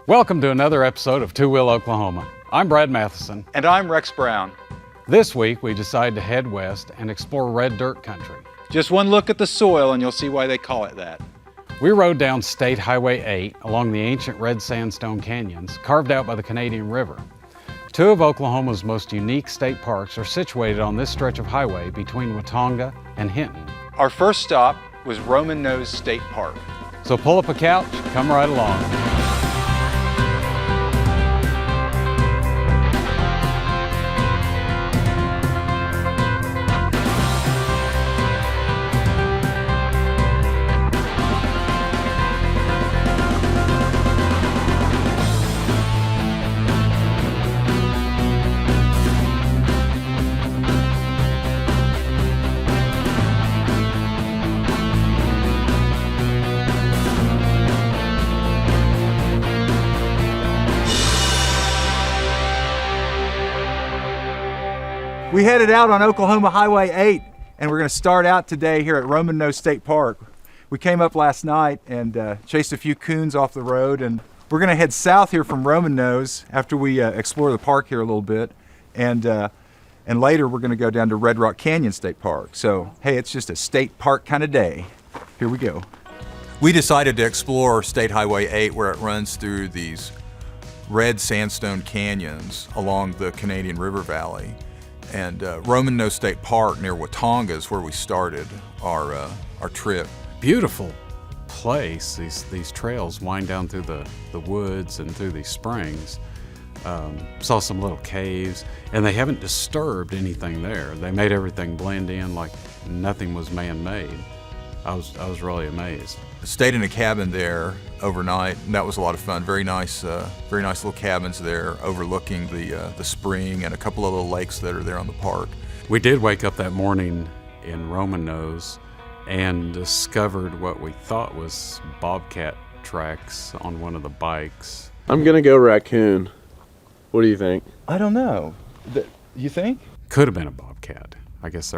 Welcome to another episode of Two Wheel Oklahoma. I'm Brad Matheson. And I'm Rex Brown. This week we decided to head west and explore red dirt country. Just one look at the soil and you'll see why they call it that. We rode down State Highway 8 along the ancient red sandstone canyons carved out by the Canadian River. Two of Oklahoma's most unique state parks are situated on this stretch of highway between Watonga and Hinton. Our first stop was Roman Nose State Park. So pull up a couch, come right along. We headed out on Oklahoma Highway 8 and we're going to start out today here at Roman Nose State Park. We came up last night and chased a few coons off the road, and we're going to head south here from Roman Nose after we explore the park here a little bit, and later we're going to go down to Red Rock Canyon State Park. So hey, it's just a state park kind of day. Here we go. We decided to explore State Highway 8 where it runs through these red sandstone canyons along the Canadian River Valley. And Roman Nose State Park near Watonga is where we started our trip. Beautiful place. These trails wind down through the woods and through these springs. Saw some little caves, and they haven't disturbed anything there. They made everything blend in like nothing was man-made. I was really amazed. Stayed in a cabin there overnight, and that was a lot of fun. Very nice little cabins there overlooking the spring and a couple of little lakes that are there on the park. We did wake up that morning in Roman Nose and discovered what we thought was bobcat tracks on one of the bikes. I'm gonna go raccoon. What do you think? I don't know. You think? Could have been a bobcat. I guess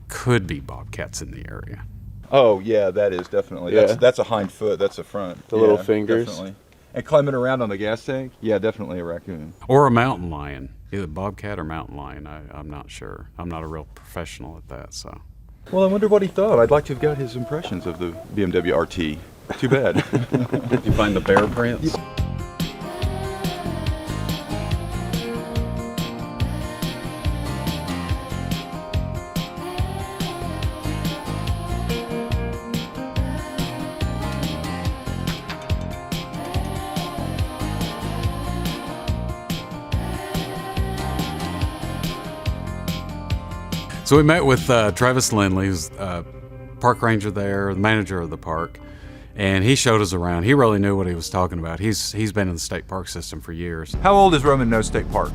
could be bobcats in the area. Oh yeah, that is definitely. Yeah. That's a hind foot. That's a front. The little fingers. Definitely. And climbing around on the gas tank. Yeah, definitely a raccoon. Or a mountain lion. Either bobcat or mountain lion. I'm not sure. I'm not a real professional at that, so. Well, I wonder what he thought. I'd like to have got his impressions of the BMW RT. Too bad. Did you find the bear prints? So we met with Travis Lindley, who's park ranger there, the manager of the park, and he showed us around. He really knew what he was talking about. He's been in the state park system for years. How old is Roman Nose State Park?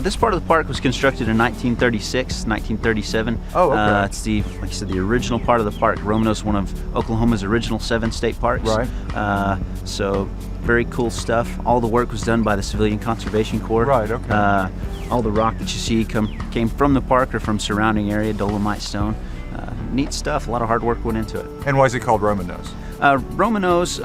This part of the park was constructed in 1936, 1937. Oh, okay. It's like you said, the original part of the park. Roman Nose is one of Oklahoma's original 7 state parks. Right. So very cool stuff. All the work was done by the Civilian Conservation Corps. Right, okay. All the rock that you see came from the park or from surrounding area, dolomite stone. Neat stuff. A lot of hard work went into it. And why is it called Roman Nose? Roman Nose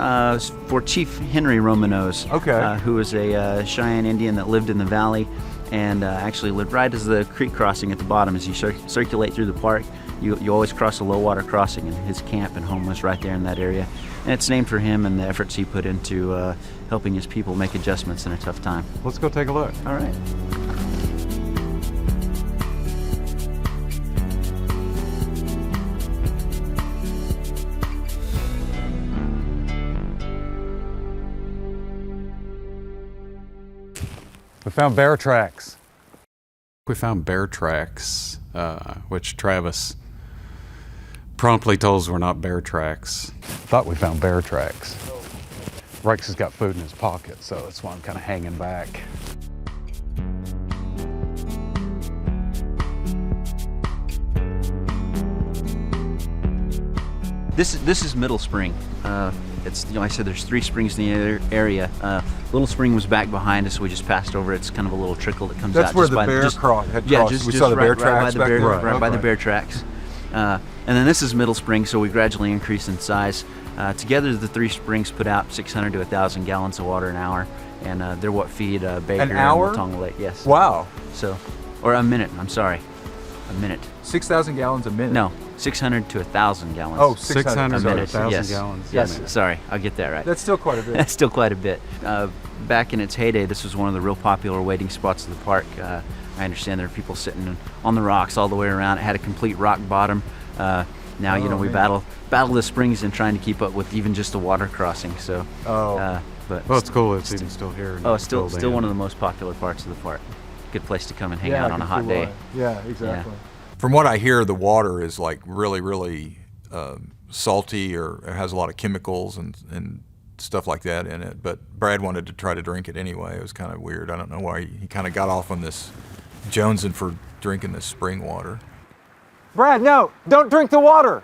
for Chief Henry Roman Nose, okay. Who was a Cheyenne Indian that lived in the valley and actually lived right as the creek crossing at the bottom. As you circulate through the park, you always cross a low water crossing, and his camp and home was right there in that area. And it's named for him and the efforts he put into helping his people make adjustments in a tough time. Let's go take a look. All right. We found bear tracks. We found bear tracks, which Travis promptly told us were not bear tracks. Thought we found bear tracks. Rex has got food in his pocket, so that's why I'm kind of hanging back. This is Middle Spring. It's, I said there's 3 springs in the area. Little Spring was back behind us, so we just passed over. It's kind of a little trickle that comes out. That's where the bear had crossed. Yeah, we saw the bear tracks right by the bear tracks. And then this is Middle Spring, so we gradually increase in size. Together, the three springs put out 600 to 1,000 gallons of water an hour, and they're what feed Baker and hour? Watonga Lake. Yes. Wow. So, or a minute. I'm sorry, a minute. 6,000 gallons a minute. No, 600 to 1,000 gallons. Oh, 600 a to minute. 1,000 yes. gallons. Yes. a minute. Sorry, I'll get that right. That's still quite a bit. That's still quite a bit. Back in its heyday, this was one of the real popular wading spots of the park. I understand there are people sitting on the rocks all the way around. It had a complete rock bottom. Now, you know, we battle the springs and trying to keep up with even just a water crossing. So, but Well, it's cool. It's even still here. oh, it's still one of the most popular parts of the park. Good place to come and hang out on a hot day. Yeah, exactly. From what I hear, the water is like really salty, or it has a lot of chemicals and stuff like that in it. But Brad wanted to try to drink it anyway. It was kind of weird. I don't know why he kind of got off on this jonesing for drinking this spring water. Brad, no, don't drink the water.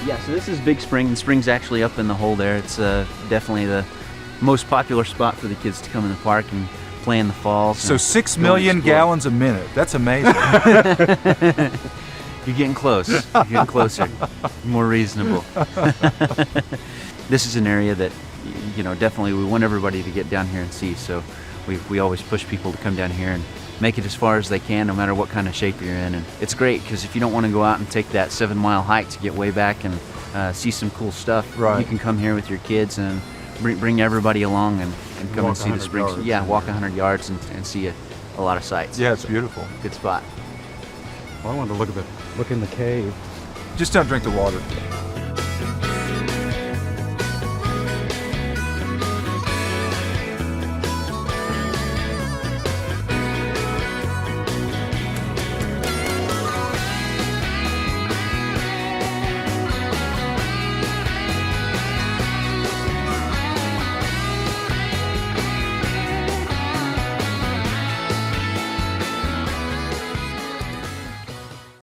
Yeah, so this is Big Spring. The spring's actually up in the hole there. It's definitely the most popular spot for the kids to come in the park and play in the falls. So and 6 go million explore. gallons a minute. That's amazing. You're getting close. You're getting closer. More reasonable. This is an area that, you know, definitely we want everybody to get down here and see. So we always push people to come down here and make it as far as they can, no matter what kind of shape you're in. And it's great because if you don't want to go out and take that 7-mile hike to get way back and see some cool stuff, Right. you can come here with your kids and bring everybody along and come Walk and see the 100 springs. yards. Yeah, walk 100 yards and see a lot of sights. Yeah, it's beautiful. Good spot. Well, I wanted to look in the cave. Just don't drink the water.